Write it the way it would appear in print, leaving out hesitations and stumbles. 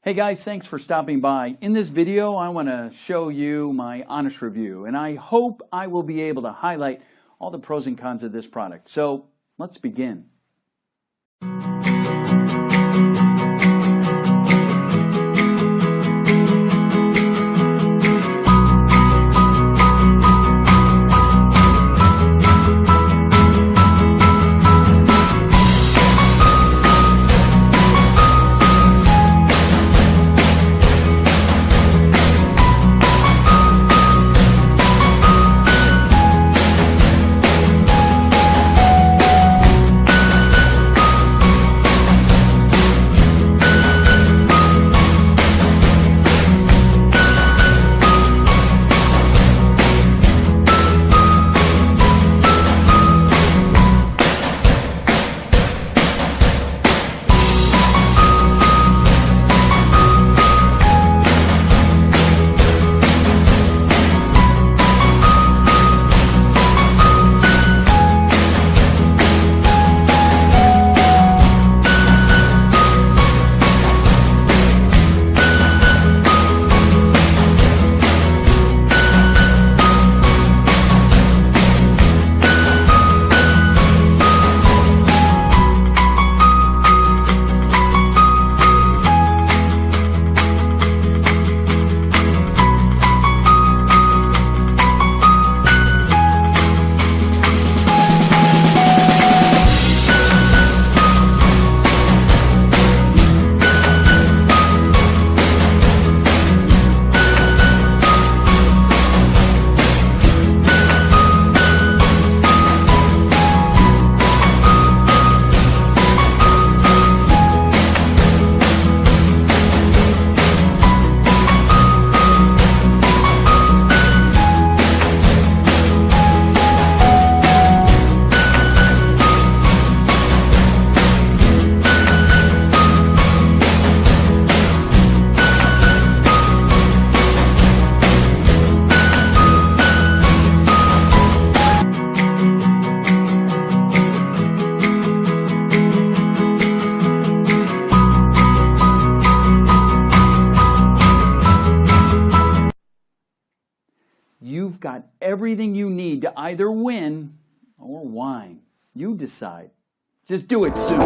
Hey guys, thanks for stopping by. In this video, I want to show you my honest review, and I hope I will be able to highlight all the pros and cons of this product. So let's begin. You've got everything you need to either win or whine. You decide. Just do it soon.